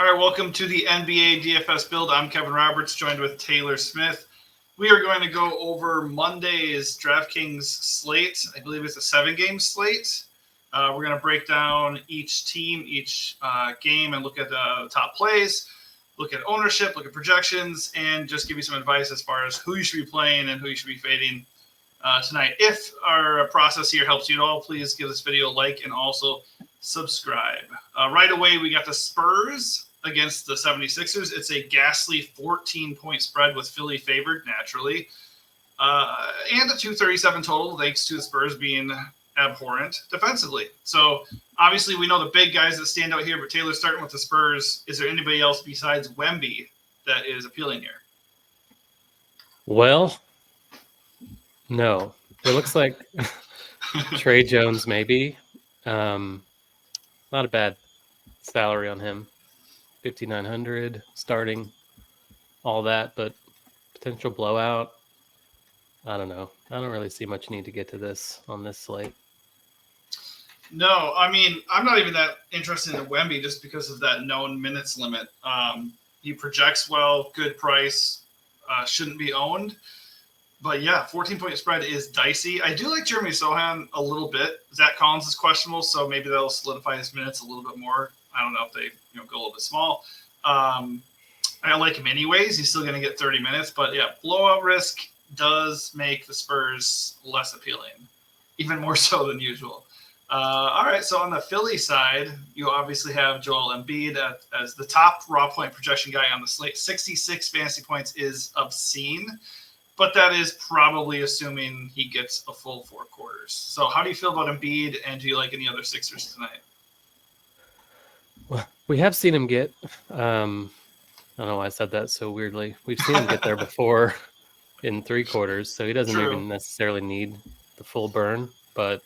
All right, welcome to the NBA DFS build. I'm Kevin Roberts, joined with Taylor Smith. We are going to go over Monday's DraftKings slate. I believe it's a 7-game slate. We're going to break down each team, each game, and look at the top plays, look at ownership, look at projections, and just give you some advice as far as who you should be playing and who you should be fading tonight. If our process here helps you at all, please give this video a like and also subscribe. Right away, we got the Spurs against the 76ers. It's a ghastly 14-point spread with Philly favored, naturally. And a 237 total, thanks to the Spurs being abhorrent defensively. So, obviously, we know the big guys that stand out here, but Taylor, starting with the Spurs, is there anybody else besides Wemby that is appealing here? Well, no. It looks like Trey Jones, maybe. Not a bad salary on him. 5,900 starting, all that, but potential blowout. I don't know. I don't really see much need to get to this on this slate. No, I mean, I'm not even that interested in Wemby just because of that known minutes limit. He projects well, good price, shouldn't be owned. But yeah, 14-point spread is dicey. I do like Jeremy Sohan a little bit. Zach Collins is questionable, so maybe that'll solidify his minutes a little bit more. I don't know if they go a little bit small. I like him anyways. He's still going to get 30 minutes. But yeah, blowout risk does make the Spurs less appealing, even more so than usual. All right, so on the Philly side, you obviously have Joel Embiid as the top raw point projection guy on the slate. 66 fantasy points is obscene, but that is probably assuming he gets a full 4 quarters. So how do you feel about Embiid, and do you like any other Sixers tonight? Well, we have seen him get, I don't know why I said that so weirdly. We've seen him get there before in 3 quarters, so he doesn't even necessarily need the full burn. But,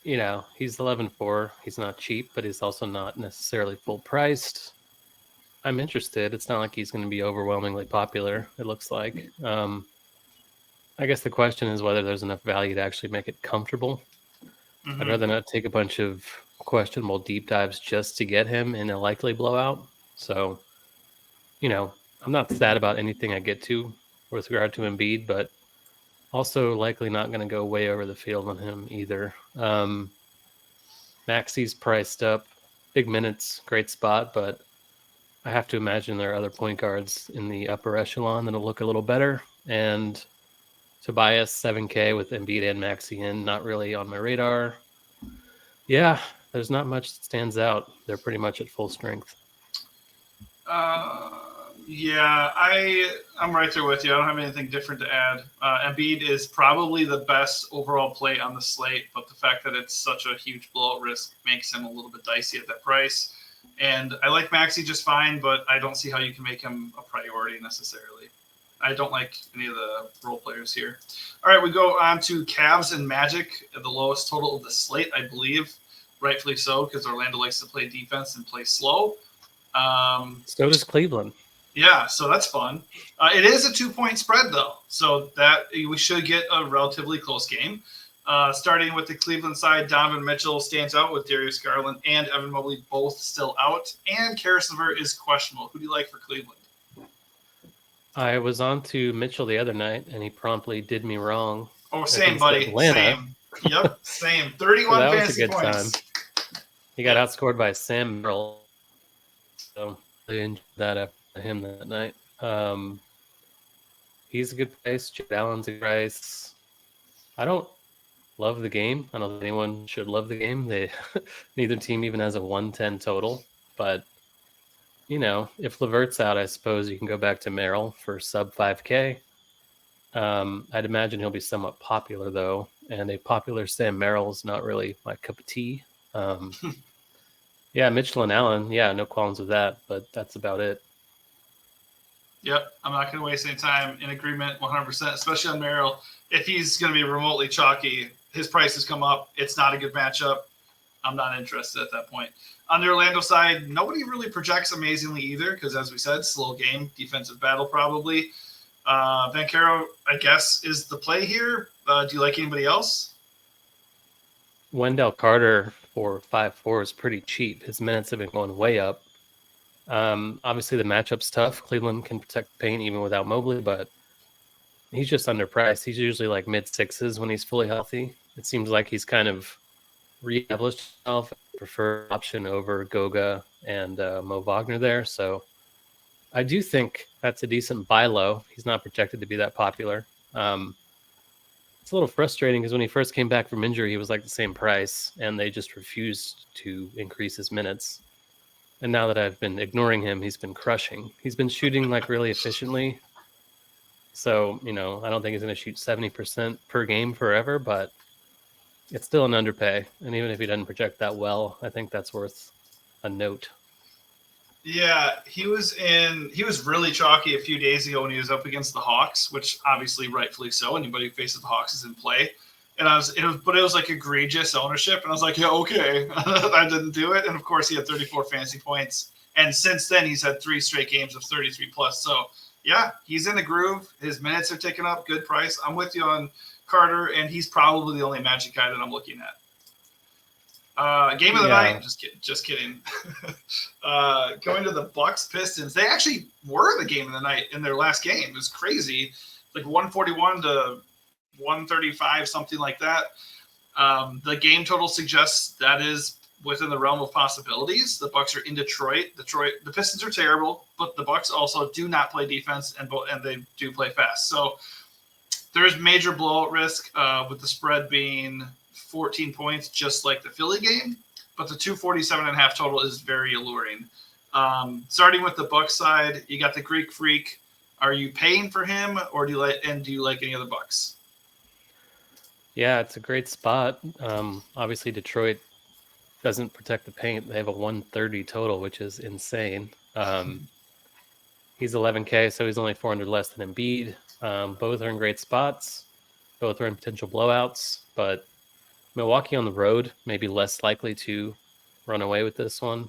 he's 11-4. He's not cheap, but he's also not necessarily full priced. I'm interested. It's not like he's going to be overwhelmingly popular, it looks like. I guess the question is whether there's enough value to actually make it comfortable. Mm-hmm. I'd rather not take a bunch of questionable deep dives just to get him in a likely blowout. So, I'm not sad about anything I get to with regard to Embiid, but also likely not going to go way over the field on him either. Maxi's priced up. Big minutes, great spot, but I have to imagine there are other point guards in the upper echelon that'll look a little better. And Tobias, 7K with Embiid and Maxi in, not really on my radar. Yeah, there's not much that stands out. They're pretty much at full strength. Yeah, I'm right there with you. I don't have anything different to add. Embiid is probably the best overall play on the slate, but the fact that it's such a huge blowout risk makes him a little bit dicey at that price. And I like Maxi just fine, but I don't see how you can make him a priority necessarily. I don't like any of the role players here. All right, we go on to Cavs and Magic, the lowest total of the slate, I believe. Rightfully so, because Orlando likes to play defense and play slow. So does Cleveland. Yeah, so that's fun. It is a 2-point spread, though, so that we should get a relatively close game. Starting with the Cleveland side, Donovan Mitchell stands out with Darius Garland and Evan Mobley both still out, and Karis LeVert is questionable. Who do you like for Cleveland? I was on to Mitchell the other night, and he promptly did me wrong. Oh, same, buddy. Atlanta. Same. Yep, same. 31 so fantasy points. That was a good time. He got outscored by Sam Merrill, so I enjoyed that after him that night. He's a good price. Jared Allen's a good price. I don't love the game. I don't think anyone should love the game. Neither team even has a 110 total. But, if LeVert's out, I suppose you can go back to Merrill for sub 5K. I'd imagine he'll be somewhat popular, though. And a popular Sam Merrill is not really my cup of tea. Yeah, Mitchell and Allen. Yeah, no qualms with that. But that's about it. Yep, I'm not going to waste any time. In agreement 100%, especially on Merrill. If he's going to be remotely chalky, his prices come up. It's not a good matchup. I'm not interested at that point. On the Orlando side, nobody really projects amazingly either because, as we said, slow game, defensive battle probably. Banchero, I guess, is the play here. Do you like anybody else? Wendell Carter for 5.4 is pretty cheap. His minutes have been going way up. Obviously, the matchup's tough. Cleveland can protect the paint even without Mobley, but he's just underpriced. He's usually like mid sixes when he's fully healthy. It seems like he's kind of reestablished himself as a preferred option over Goga and Mo Wagner there. So I do think that's a decent buy low. He's not projected to be that popular. It's a little frustrating because when he first came back from injury, he was like the same price, and they just refused to increase his minutes. And now that I've been ignoring him, he's been crushing. He's been shooting like really efficiently. So, I don't think he's going to shoot 70% per game forever, but it's still an underpay. And even if he doesn't project that well, I think that's worth a note. Yeah, he was really chalky a few days ago when he was up against the Hawks, which obviously rightfully so. Anybody who faces the Hawks is in play. And it was like egregious ownership. And I was like, yeah, okay. I didn't do it. And of course he had 34 fantasy points. And since then he's had 3 straight games of 33 plus. So yeah, he's in the groove. His minutes are ticking up. Good price. I'm with you on Carter, and he's probably the only Magic guy that I'm looking at. Game of the night. Just kidding. Going to the Bucks Pistons. They actually were the game of the night in their last game. It was crazy, like 141 to 135, something like that. The game total suggests that is within the realm of possibilities. The Bucks are in Detroit. The Pistons are terrible, but the Bucks also do not play defense, and they do play fast. So there is major blowout risk with the spread being 14 points, just like the Philly game, but the 247.5 total is very alluring. Starting with the Bucks side, you got the Greek Freak. Are you paying for him, or do you like any other Bucks? Yeah, it's a great spot. Obviously, Detroit doesn't protect the paint. They have a 130 total, which is insane. He's 11K, so he's only 400 less than Embiid. Both are in great spots. Both are in potential blowouts, but Milwaukee on the road may be less likely to run away with this one.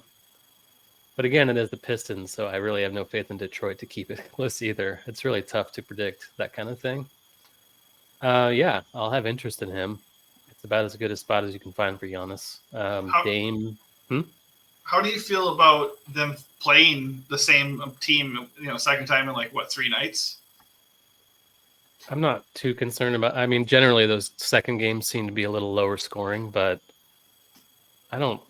But again, it is the Pistons, so I really have no faith in Detroit to keep it close either. It's really tough to predict that kind of thing. Yeah, I'll have interest in him. It's about as good a spot as you can find for Giannis. Dame. How do you feel about them playing the same team, second time in 3 nights? I'm not too concerned about. I mean, generally those second games seem to be a little lower scoring, but I don't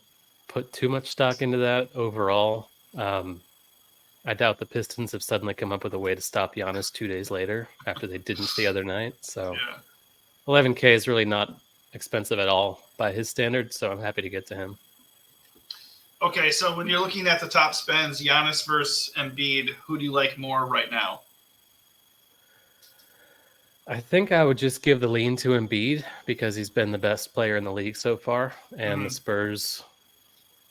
put too much stock into that overall. I doubt the Pistons have suddenly come up with a way to stop Giannis 2 days later after they didn't the other night. So yeah. 11K is really not expensive at all by his standards, so I'm happy to get to him. Okay, so when you're looking at the top spends, Giannis versus Embiid, who do you like more right now? I think I would just give the lean to Embiid because he's been the best player in the league so far, and the Spurs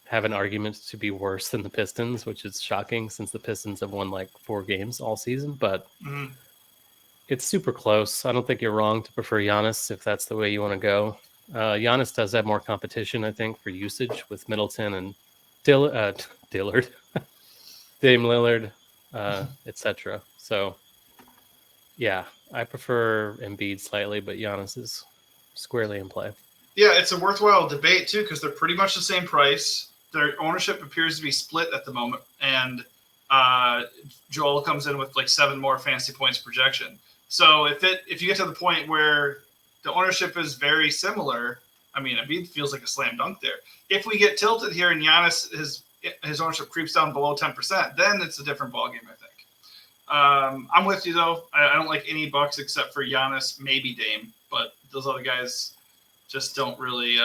have an argument to be worse than the Pistons, which is shocking since the Pistons have won 4 games all season, but it's super close. I don't think you're wrong to prefer Giannis if that's the way you want to go. Giannis does have more competition, I think, for usage with Middleton and Dillard, Dame Lillard, etc. So, yeah, I prefer Embiid slightly, but Giannis is squarely in play. Yeah, it's a worthwhile debate, too, because they're pretty much the same price. Their ownership appears to be split at the moment, and Joel comes in with 7 more fantasy points projection. So if you get to the point where the ownership is very similar, I mean, Embiid feels like a slam dunk there. If we get tilted here and Giannis, his ownership creeps down below 10%, then it's a different ballgame, I think. I'm with you, though. I don't like any Bucks except for Giannis, maybe Dame, but those other guys just don't really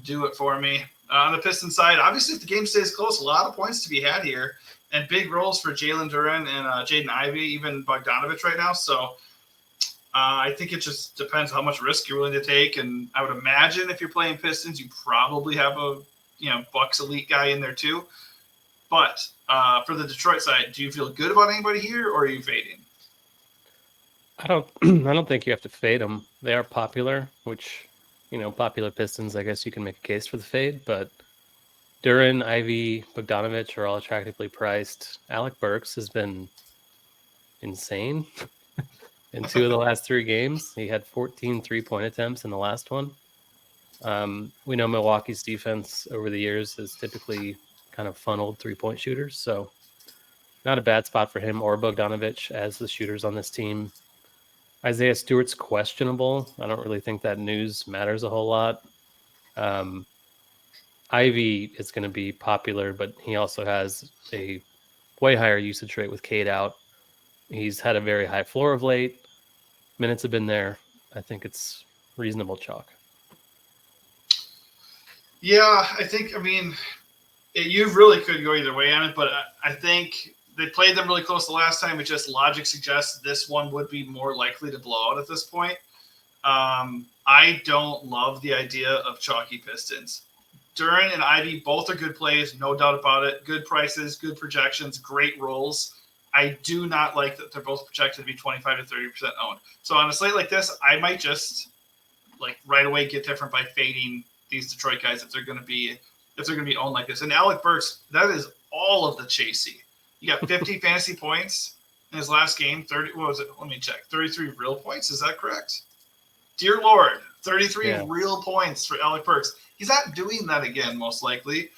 do it for me. On the Pistons side, obviously, if the game stays close, a lot of points to be had here, and big roles for Jalen Duren and Jaden Ivey, even Bogdanovich right now. So I think it just depends how much risk you're willing to take. And I would imagine if you're playing Pistons, you probably have a Bucks elite guy in there too. But for the Detroit side, do you feel good about anybody here, or are you fading? I don't think you have to fade them. They are popular, which, popular Pistons, I guess you can make a case for the fade, but Duren, Ivy, Bogdanovich are all attractively priced. Alec Burks has been insane in 2 of the last 3 games. He had 14 3-point attempts in the last one. We know Milwaukee's defense over the years has typically kind of funneled 3-point shooters, so Not a bad spot for him or Bogdanovich as the shooters on this team. Isaiah Stewart's questionable. I don't really think that news matters a whole lot. Ivy is going to be popular, but he also has a way higher usage rate with Cade out. He's had a very high floor of late. Minutes have been there. I think it's reasonable chalk. Yeah, you really could go either way on it, but I think they played them really close the last time. It just logic suggests this one would be more likely to blow out at this point. I don't love the idea of chalky Pistons. Duran and Ivy both are good plays, no doubt about it. Good prices, good projections, great rolls. I do not like that they're both projected to be 25 to 30% owned. So on a slate like this, I might just right away get different by fading these Detroit guys if they're going to be owned like this. And Alec Burks, that is all of the chasey. You got 50 fantasy points in his last game. 30. What was it? Let me check. 33 real points. Is that correct? Dear Lord, 33 real points for Alec Burks. He's not doing that again, most likely.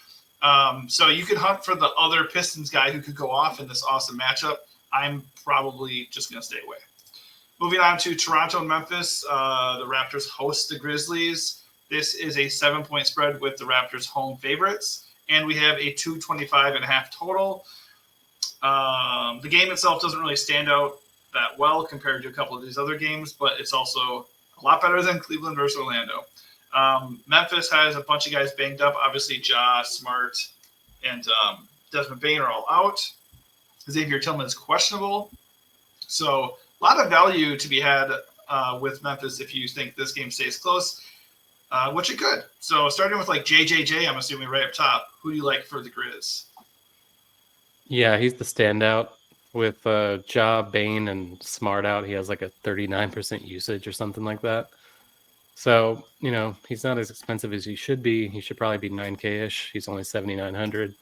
So you could hunt for the other Pistons guy who could go off in this awesome matchup. I'm probably just going to stay away. Moving on to Toronto and Memphis. The Raptors host the Grizzlies. This is a 7-point spread with the Raptors home favorites. And we have a 225.5 total. The game itself doesn't really stand out that well compared to a couple of these other games, but it's also a lot better than Cleveland versus Orlando. Memphis has a bunch of guys banged up. Obviously, Ja, Smart, and Desmond Bane are all out. Xavier Tillman is questionable. So a lot of value to be had with Memphis if you think this game stays close, which it could. So starting with JJJ, I'm assuming right up top, who do you like for the Grizz? Yeah, he's the standout. With Ja, Bane, and Smart out, he has a 39% usage or something like that. So, he's not as expensive as he should be. He should probably be 9K-ish. He's only 7,900.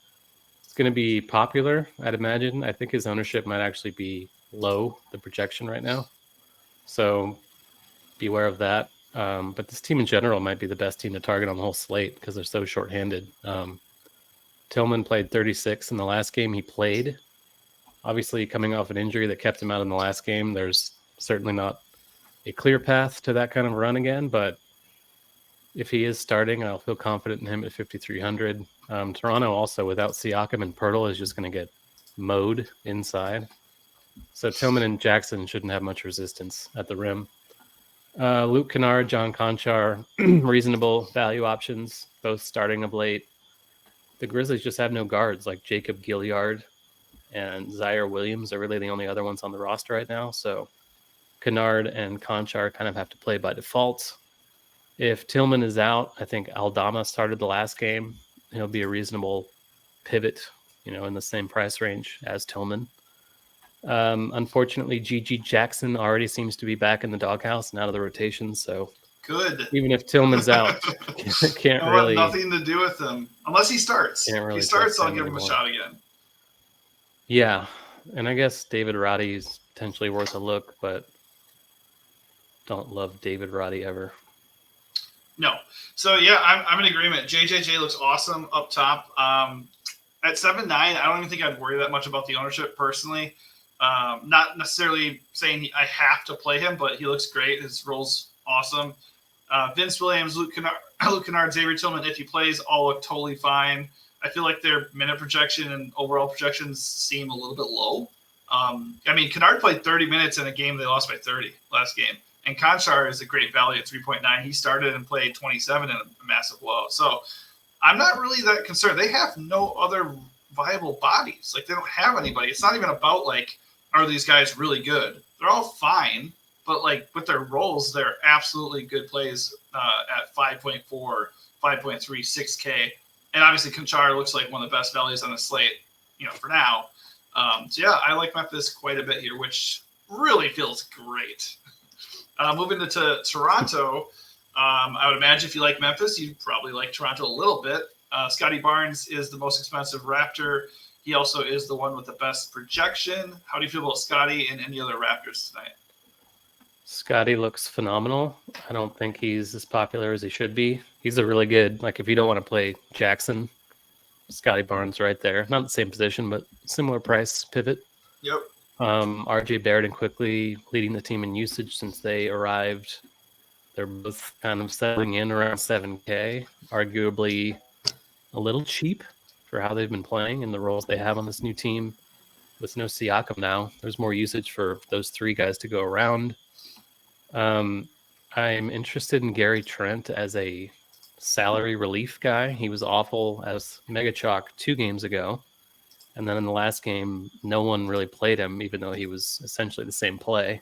It's going to be popular, I'd imagine. I think his ownership might actually be low, the projection right now. So beware of that. But this team in general might be the best team to target on the whole slate because they're so shorthanded. Tillman played 36 in the last game he played. Obviously, coming off an injury that kept him out in the last game, there's certainly not a clear path to that kind of run again. But if he is starting, I'll feel confident in him at 5,300. Toronto also, without Siakam and Pirtle, is just going to get mowed inside. So Tillman and Jackson shouldn't have much resistance at the rim. Luke Kennard, John Conchar, reasonable value options, both starting of late. The Grizzlies just have no guards, like Jacob Gilyard and Zaire Williams are really the only other ones on the roster right now. So Kennard and Conchar kind of have to play by default. If Tillman is out, I think Aldama started the last game. He'll be a reasonable pivot, in the same price range as Tillman. Unfortunately, Gigi Jackson already seems to be back in the doghouse and out of the rotation. So good. Even if Tillman's out, can't really. Nothing to do with him unless he starts. If he starts, I'll give him a shot again. Yeah, and I guess David Roddy is potentially worth a look, but don't love David Roddy ever. No. So, yeah, I'm in agreement. JJJ looks awesome up top. At 7.9, I don't even think I'd worry that much about the ownership personally. Not necessarily saying I have to play him, but he looks great. His role's awesome. Vince Williams, Luke Kennard, Xavier Tillman, if he plays, all look totally fine. I feel like their minute projection and overall projections seem a little bit low. Kennard played 30 minutes in a game they lost by 30 last game. And Conchar is a great value at 3.9. He started and played 27 in a massive blow. So I'm not really that concerned. They have no other viable bodies. They don't have anybody. It's not even about, are these guys really good? They're all fine. But, with their roles, they're absolutely good plays at 5.4, 5.3, 6K. And obviously, Conchar looks like one of the best values on the slate, for now. I like Memphis quite a bit here, which really feels great. Moving to Toronto, I would imagine if you like Memphis, you'd probably like Toronto a little bit. Scotty Barnes is the most expensive Raptor. He also is the one with the best projection. How do you feel about Scotty and any other Raptors tonight? Scotty looks phenomenal. I don't think he's as popular as he should be. He's a really good, if you don't want to play Jackson Scotty Barnes right there. Not the same position, but similar price pivot. Yep. RJ Barrett and Quickly leading the team in usage since they arrived. They're both kind of settling in around 7K, arguably a little cheap for how they've been playing and the roles they have on this new team. With no Siakam now, there's more usage for those three guys to go around. I'm interested in Gary Trent as a salary relief guy. He was awful as Mega Chalk 2 games ago. And then in the last game, no one really played him, even though he was essentially the same play.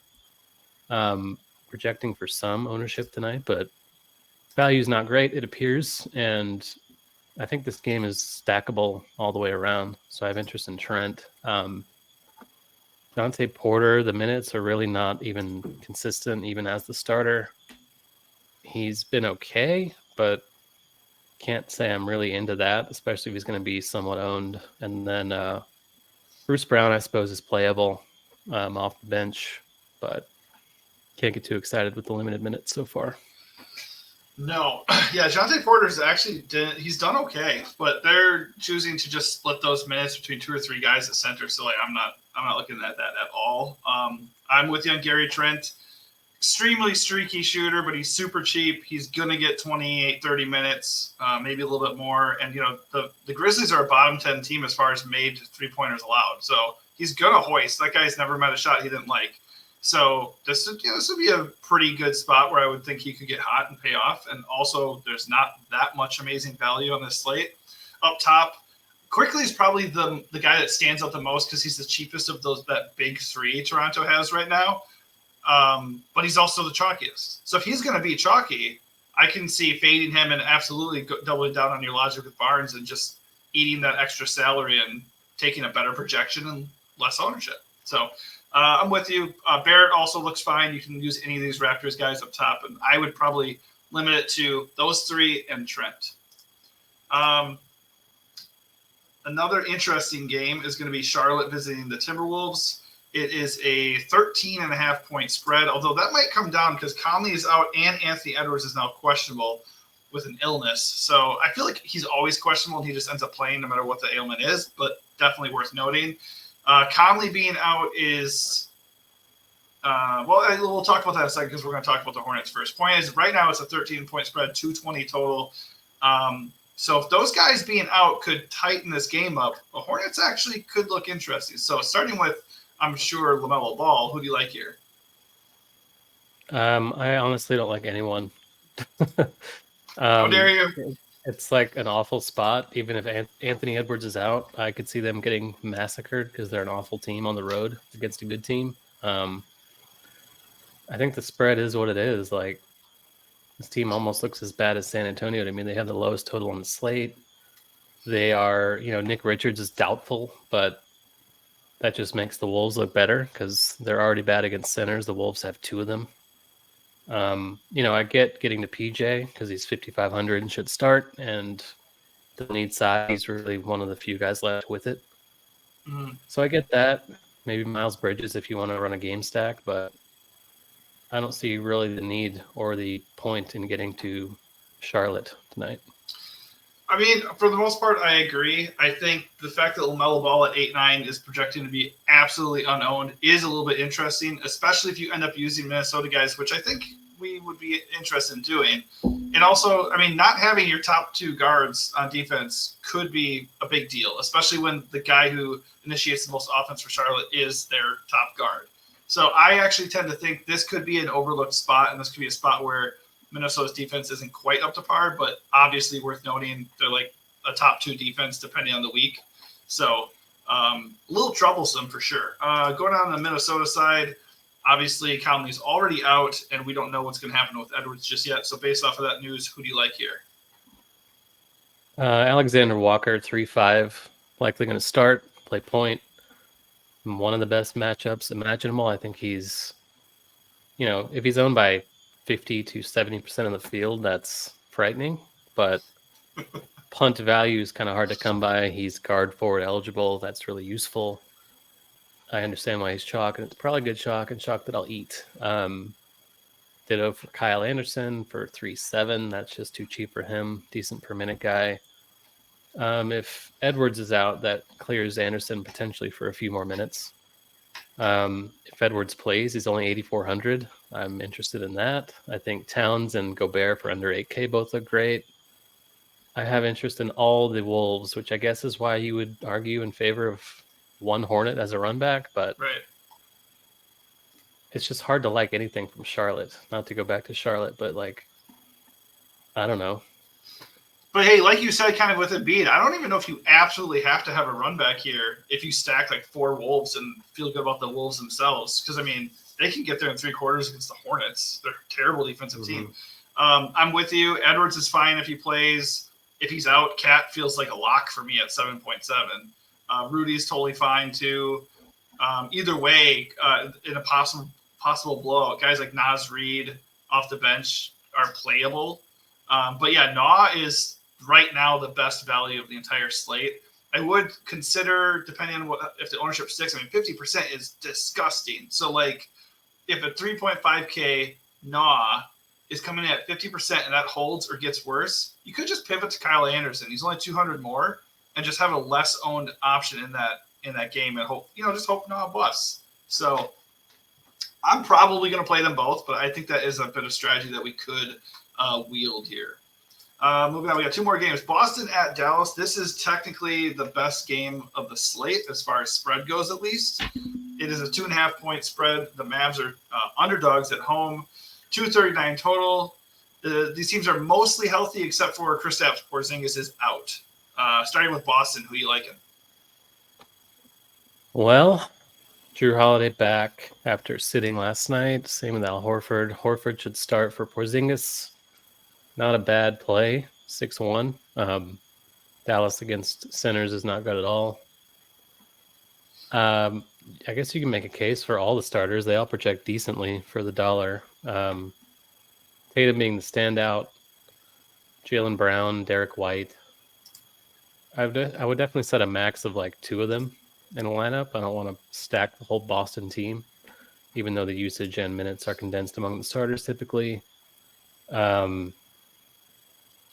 Projecting for some ownership tonight, but value is not great, it appears. And I think this game is stackable all the way around. So I have interest in Trent. Dante Porter, the minutes are really not even consistent, even as the starter. He's been okay, but can't say I'm really into that, especially if he's going to be somewhat owned. And then Bruce Brown, I suppose, is playable off the bench, but can't get too excited with the limited minutes so far. No, yeah, Jonte Porter's actually he's done okay, but they're choosing to just split those minutes between 2 or 3 guys at center. So like, I'm not looking at that at all. I'm with you on Gary Trent. Extremely streaky shooter, but he's super cheap. He's gonna get 28, 30 minutes, maybe a little bit more. And the Grizzlies are a bottom 10 team as far as made 3-pointers allowed. So he's gonna hoist. That guy's never met a shot he didn't like. So this would be a pretty good spot where I would think he could get hot and pay off. And also, there's not that much amazing value on this slate. Up top, Quickly is probably the guy that stands out the most because he's the cheapest of that big 3 Toronto has right now. But he's also the chalkiest. So if he's going to be chalky, I can see fading him and absolutely doubling down on your logic with Barnes and just eating that extra salary and taking a better projection and less ownership. So I'm with you. Barrett also looks fine. You can use any of these Raptors guys up top, and I would probably limit it to those 3 and Trent. Another interesting game is going to be Charlotte visiting the Timberwolves. It is a 13.5-point spread, although that might come down because Conley is out and Anthony Edwards is now questionable with an illness. So I feel like he's always questionable and he just ends up playing no matter what the ailment is, but definitely worth noting. Conley being out is we'll talk about that in a second because we're going to talk about the Hornets first. Point is, right now it's a 13-point spread, 220 total. So if those guys being out could tighten this game up, the Hornets actually could look interesting. So starting with, I'm sure, LaMelo Ball, who do you like here? I honestly don't like anyone. How dare you? It's like an awful spot. Even if Anthony Edwards is out, I could see them getting massacred because they're an awful team on the road against a good team. I think the spread is what it is. Like, this team almost looks as bad as San Antonio. I mean, they have the lowest total on the slate. They are, Nick Richards is doubtful, but that just makes the Wolves look better because they're already bad against centers. The Wolves have 2 of them. I get getting to PJ because he's 5,500 and should start, and the need side, he's really one of the few guys left with it. So I get that. Maybe Miles Bridges if you want to run a game stack, but I don't see really the need or the point in getting to Charlotte tonight. I mean, for the most part, I agree. I think the fact that LaMelo Ball at 8-9 is projecting to be absolutely unowned is a little bit interesting, especially if you end up using Minnesota guys, which I think we would be interested in doing. And also, I mean, not having your top 2 guards on defense could be a big deal, especially when the guy who initiates the most offense for Charlotte is their top guard. So I actually tend to think this could be an overlooked spot, and this could be a spot where Minnesota's defense isn't quite up to par, but obviously worth noting they're like a top 2 defense depending on the week. So a little troublesome for sure. Going on the Minnesota side, obviously Conley's already out, and we don't know what's going to happen with Edwards just yet. So based off of that news, who do you like here? Alexander Walker, 3-5, likely going to start, play point. One of the best matchups imaginable. I think he's, if he's owned by 50 to 70% of the field, that's frightening, but punt value is kind of hard to come by. He's guard forward eligible. That's really useful. I understand why he's chalk, and it's probably good chalk and chalk that I'll eat. Ditto for Kyle Anderson for 3.7. That's just too cheap for him. Decent per minute guy. If Edwards is out, that clears Anderson potentially for a few more minutes. If Edwards plays, he's only 8,400. I'm interested in that. I think Towns and Gobert for under 8K both look great. I have interest in all the Wolves, which I guess is why you would argue in favor of one Hornet as a run back, but Right. it's just hard to like anything from Charlotte. Not to go back to Charlotte, but like, I don't know. But hey, like you said, kind of with Embiid, I don't even know if you absolutely have to have a run back here if you stack like 4 Wolves and feel good about the Wolves themselves. Because, I mean, they can get there in 3 quarters against the Hornets. They're a terrible defensive team. I'm with you. Edwards is fine if he plays. If he's out, Cat feels like a lock for me at 7.7. Rudy's totally fine too. Either way, in a possible blowout, guys like Naz Reid off the bench are playable. But yeah, Naw is right now the best value of the entire slate. I would consider, depending on if the ownership sticks, I mean, 50% is disgusting. So, like, if a 3.5K Naw is coming in at 50% and that holds or gets worse, you could just pivot to Kyle Anderson. He's only 200 more and just have a less owned option in that game and hope Naw busts. So I'm probably going to play them both, but I think that is a bit of strategy that we could wield here. Moving on, we got 2 more games. Boston at Dallas. This is technically the best game of the slate as far as spread goes, at least. It is a 2.5-point spread. The Mavs are underdogs at home. 239 total. These teams are mostly healthy except for Kristaps Porzingis is out. Starting with Boston, who you liking? Well, Drew Holiday back after sitting last night. Same with Al Horford. Horford should start for Porzingis. Not a bad play. 6-1. Dallas against centers is not good at all. I guess you can make a case for all the starters. They all project decently for the dollar. Tatum being the standout. Jaylen Brown, Derek White. I would definitely set a max of like 2 of them in a lineup. I don't want to stack the whole Boston team, even though the usage and minutes are condensed among the starters typically. I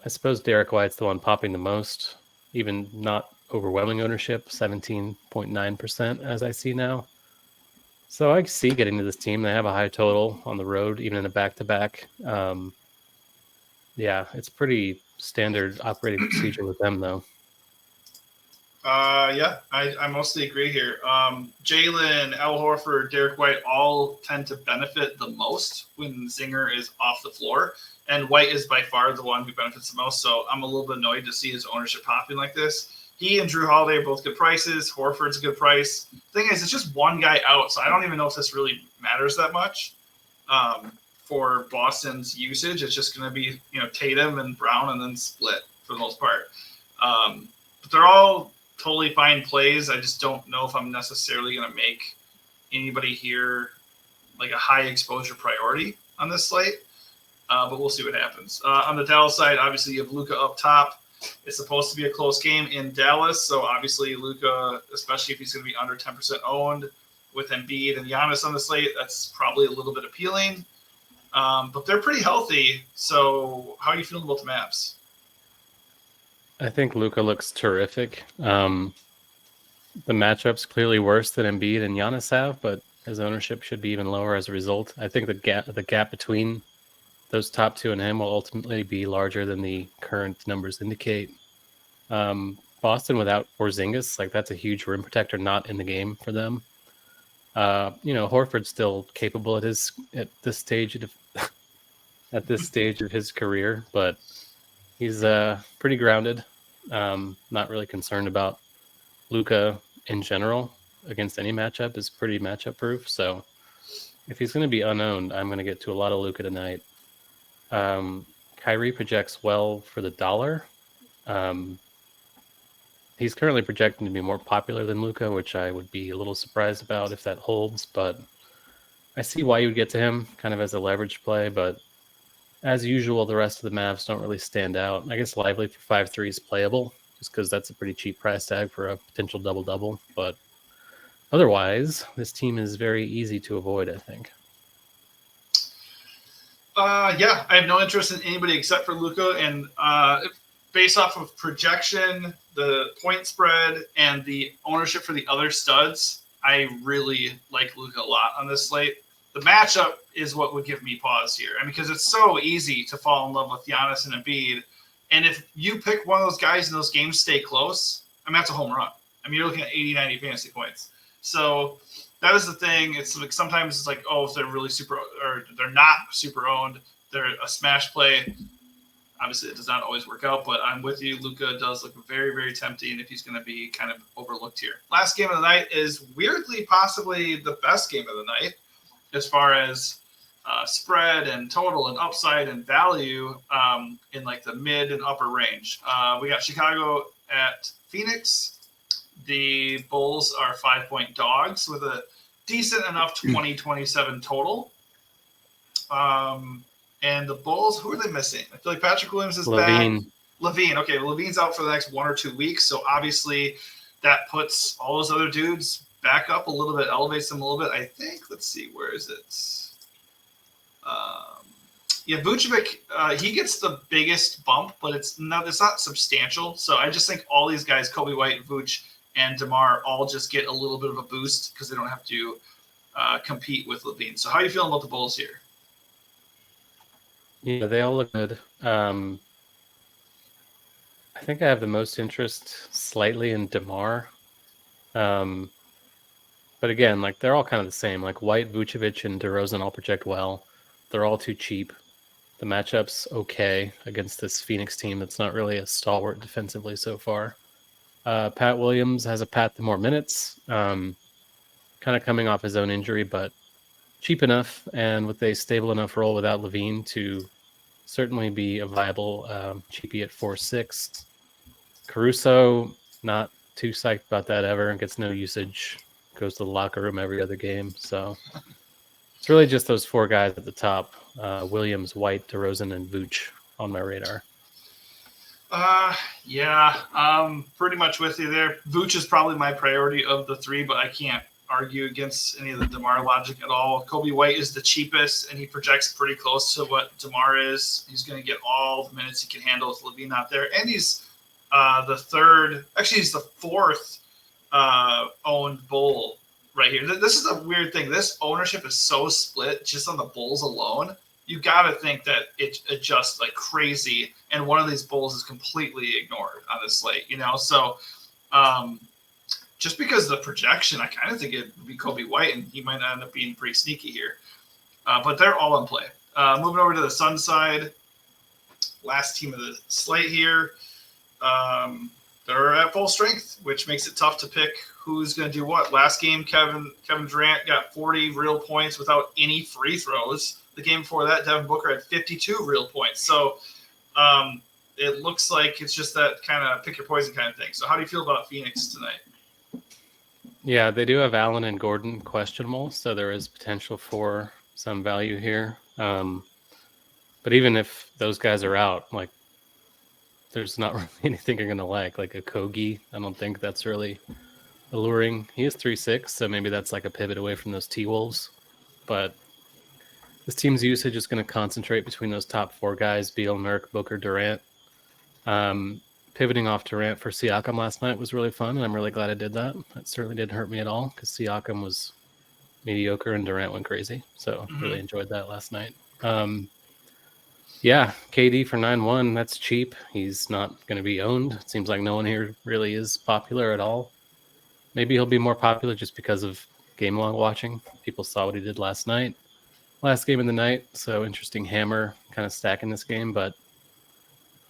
suppose Derek White's the one popping the most, even not overwhelming ownership, 17.9% as I see now. So I see getting to this team. They have a high total on the road, even in a back-to-back. Yeah, it's pretty standard operating procedure with them, though. Yeah, I mostly agree here. Jalen, Al Horford, Derek White all tend to benefit the most when Zinger is off the floor. And White is by far the one who benefits the most. So I'm a little bit annoyed to see his ownership popping like this. He and Drew Holiday are both good prices. Horford's a good price. Thing is, it's just one guy out. So I don't even know if this really matters that much for Boston's usage. It's just going to be, Tatum and Brown and then split for the most part. But they're all totally fine plays. I just don't know if I'm necessarily going to make anybody here like a high exposure priority on this slate. But we'll see what happens. On the Dallas side, obviously you have Luka up top. It's supposed to be a close game in Dallas, so obviously Luka, especially if he's going to be under 10% owned with Embiid and Giannis on the slate, that's probably a little bit appealing. But they're pretty healthy, so how are you feeling about the Mavs? I think Luka looks terrific. The matchup's clearly worse than Embiid and Giannis have, but his ownership should be even lower as a result. I think the gap between those top 2 and him will ultimately be larger than the current numbers indicate. Boston without Porzingis, like that's a huge rim protector not in the game for them. Horford's still capable at this stage of his career, but he's pretty grounded. Not really concerned about Luka in general against any matchup. Is pretty matchup proof. So if he's going to be unowned, I'm going to get to a lot of Luka tonight. Kyrie projects well for the dollar. He's currently projecting to be more popular than Luka, which I would be a little surprised about if that holds, but I see why you would get to him kind of as a leverage play, but as usual, the rest of the Mavs don't really stand out. I guess Lively for 5.3 is playable, just because that's a pretty cheap price tag for a potential double-double, but otherwise, this team is very easy to avoid, I think. Yeah, I have no interest in anybody except for Luka, and based off of projection, the point spread and the ownership for the other studs, I really like Luka a lot on this slate. The matchup is what would give me pause here. I mean, because it's so easy to fall in love with Giannis and Embiid. And if you pick one of those guys and those games stay close, I mean, that's a home run. I mean, you're looking at 80, 90 fantasy points. So that is the thing. It's like sometimes it's like, oh, if they're really super or they're not super owned, they're a smash play. Obviously, it does not always work out, but I'm with you. Luka does look very, very tempting if he's going to be kind of overlooked here. Last game of the night is weirdly possibly the best game of the night as far as spread and total and upside and value in like the mid and upper range. We got Chicago at Phoenix. The Bulls are 5-point dogs with a decent enough 20-27 total. And the Bulls, who are they missing? I feel like Patrick Williams is back. Levine. Okay, well, Levine's out for the next 1 or 2 weeks, so obviously that puts all those other dudes back up a little bit, elevates them a little bit. I think, let's see, where is it? Vucevic, he gets the biggest bump, but it's not substantial. So I just think all these guys, Kobe White, Vooch, and DeMar, all just get a little bit of a boost because they don't have to compete with Levine. So how are you feeling about the Bulls here? Yeah, they all look good. I think I have the most interest slightly in DeMar. But again, like they're all kind of the same. Like White, Vucevic, and DeRozan all project well. They're all too cheap. The matchup's okay against this Phoenix team that's not really a stalwart defensively so far. Pat Williams has a path to more minutes, kind of coming off his own injury, but cheap enough and with a stable enough role without Levine to certainly be a viable cheapie at 4.6. Caruso, not too psyched about that ever, and gets no usage, goes to the locker room every other game. So it's really just those 4 guys at the top, Williams, White, DeRozan, and Vooch on my radar. Pretty much with you there. Vooch is probably my priority of the 3, but I can't argue against any of the DeMar logic at all. Kobe White is the cheapest, and he projects pretty close to what DeMar is. He's going to get all the minutes he can handle with Levine out there, and he's he's the 4th owned Bull right here. This is a weird thing. This ownership is so split just on the Bulls alone. You got to think that it adjusts like crazy, and one of these Bulls is completely ignored on this slate, So just because of the projection, I kind of think it would be Kobe White, and he might end up being pretty sneaky here. But they're all in play. Moving over to the Sun side, last team of the slate here. They're at full strength, which makes it tough to pick who's going to do what. Last game, Kevin Durant got 40 real points without any free throws. The game before that, Devin Booker had 52 real points. So it looks like it's just that kind of pick your poison kind of thing. So how do you feel about Phoenix tonight? Yeah, they do have Allen and Gordon questionable, so there is potential for some value here. But even if those guys are out, like there's not really anything you're going to like a Kogi. I don't think that's really alluring. He is 3.6, so maybe that's like a pivot away from those T-Wolves. But this team's usage is going to concentrate between those top 4 guys, Beal, Nurk, Booker, Durant. Pivoting off Durant for Siakam last night was really fun, and I'm really glad I did that. That certainly didn't hurt me at all because Siakam was mediocre and Durant went crazy. So really enjoyed that last night. KD for 9.1, that's cheap. He's not going to be owned. It seems like no one here really is popular at all. Maybe he'll be more popular just because of game long watching. People saw what he did last night. Last game of the night, so interesting hammer kind of stacking this game, but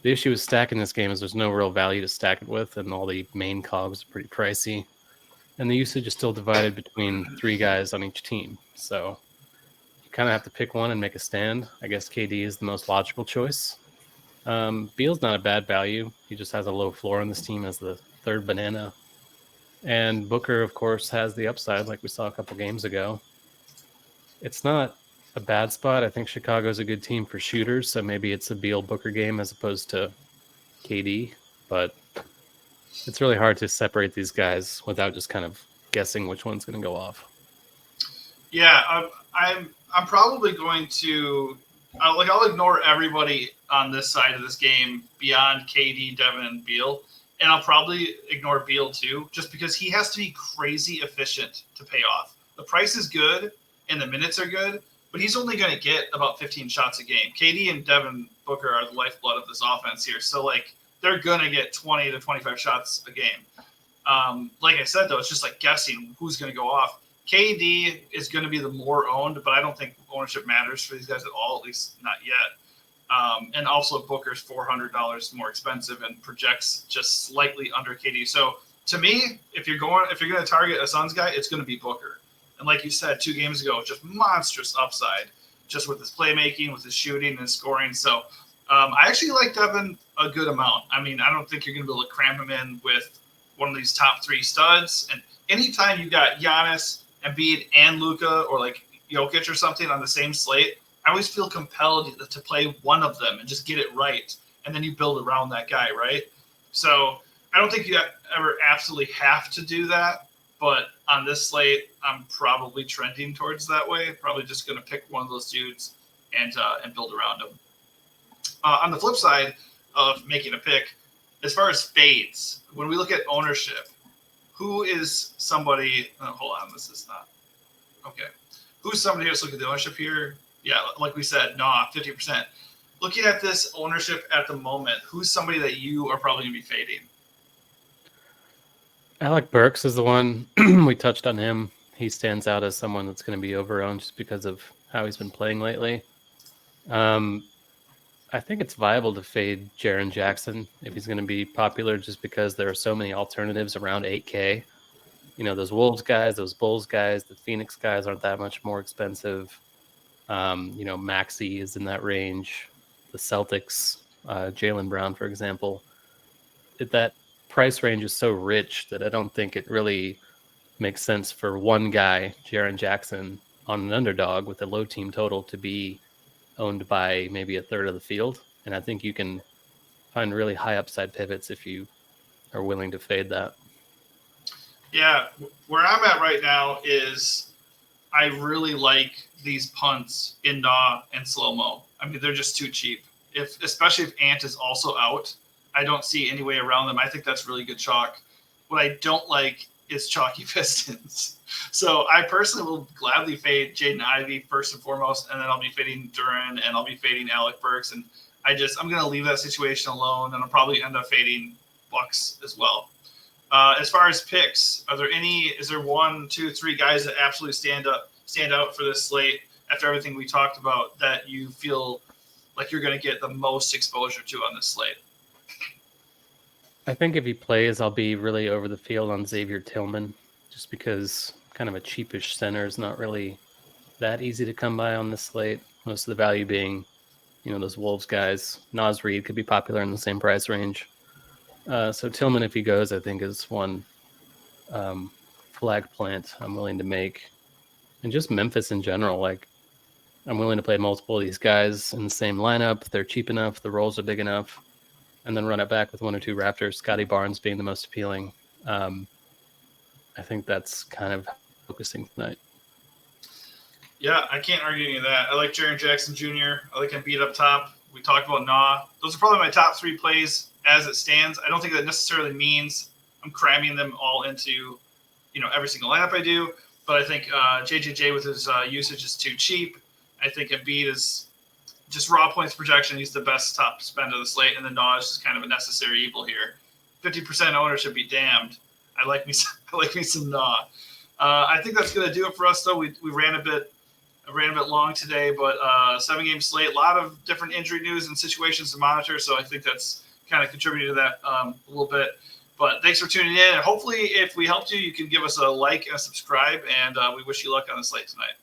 the issue with stacking this game is there's no real value to stack it with, and all the main cogs are pretty pricey. And the usage is still divided between 3 guys on each team. So you kind of have to pick one and make a stand. I guess KD is the most logical choice. Beal's not a bad value. He just has a low floor on this team as the 3rd banana. And Booker, of course, has the upside like we saw a couple games ago. It's not a bad spot. I think Chicago's a good team for shooters, so maybe it's a Beal Booker game as opposed to KD, but it's really hard to separate these guys without just kind of guessing which one's going to go off. Yeah, I'm probably going to I'll ignore everybody on this side of this game beyond KD, Devin, and Beal, And I'll probably ignore Beal too, just because he has to be crazy efficient to pay off. The price is good and the minutes are good, but he's only going to get about 15 shots a game. KD and Devin Booker are the lifeblood of this offense here. So, like, they're going to get 20 to 25 shots a game. Like I said, though, it's just like guessing who's going to go off. KD is going to be the more owned, but I don't think ownership matters for these guys at all, at least not yet. And also Booker's $400 more expensive and projects just slightly under KD. So to me, if you're going to target a Suns guy, it's going to be Booker. And like you said 2 games ago, just monstrous upside, just with his playmaking, with his shooting and his scoring. So I actually like Devin a good amount. I mean, I don't think you're going to be able to cram him in with one of these top 3 studs. And anytime you got Giannis, Embiid, and Luka, or like Jokic or something on the same slate, I always feel compelled to play one of them and just get it right. And then you build around that guy, right? So I don't think you ever absolutely have to do that. But on this slate, I'm probably trending towards that way. Probably just going to pick one of those dudes and build around him. On the flip side of making a pick, as far as fades, when we look at ownership, who is somebody – hold on, this is not – okay. Who's somebody who's looking at the ownership here? Yeah, like we said, 50%. Looking at this ownership at the moment, who's somebody that you are probably going to be fading? Alec Burks is the one. We touched on him. He stands out as someone that's going to be overowned just because of how he's been playing lately. I think it's viable to fade Jaren Jackson if he's going to be popular just because there are so many alternatives around 8K. You know, those Wolves guys, those Bulls guys, the Phoenix guys aren't that much more expensive. Maxey is in that range. The Celtics, Jaylen Brown, for example. That price range is so rich that I don't think it really makes sense for one guy, Jaren Jackson, on an underdog with a low team total to be owned by maybe a third of the field. And I think you can find really high upside pivots if you are willing to fade that. Yeah, where I'm at right now is I really like these punts in Nah and slow-mo. I mean, they're just too cheap. Especially if Ant is also out, I don't see any way around them. I think that's really good chalk. What I don't like is chalky Pistons. So I personally will gladly fade Jaden Ivey first and foremost, and then I'll be fading Duran and I'll be fading Alec Burks. And I'm going to leave that situation alone, and I'll probably end up fading Bucks as well. As far as picks, is there 1, 2, 3 guys that absolutely stand out for this slate after everything we talked about that you feel like you're going to get the most exposure to on this slate? I think if he plays, I'll be really over the field on Xavier Tillman, just because kind of a cheapish center is not really that easy to come by on this slate. Most of the value being, those Wolves guys. Naz Reid could be popular in the same price range. So Tillman, if he goes, I think is one flag plant I'm willing to make. And just Memphis in general, like I'm willing to play multiple of these guys in the same lineup. They're cheap enough. The roles are big enough. And then run it back with 1 or 2 Raptors, Scotty Barnes being the most appealing. I think that's kind of focusing tonight. Yeah, I can't argue any of that. I like Jaren Jackson Jr. I like Embiid up top. We talked about Nah. Those are probably my top 3 plays as it stands. I don't think that necessarily means I'm cramming them all into, every single lineup I do. But I think JJJ with his usage is too cheap. I think Embiid is just raw points projection. He's the best top spend of the slate. And then Nah is just kind of a necessary evil here. 50% ownership be damned. I like me some Nah. I think that's going to do it for us, though. We ran a bit long today, but 7-game slate, a lot of different injury news and situations to monitor. So I think that's kind of contributed to that a little bit. But thanks for tuning in. And hopefully, if we helped you, you can give us a like and a subscribe. And we wish you luck on the slate tonight.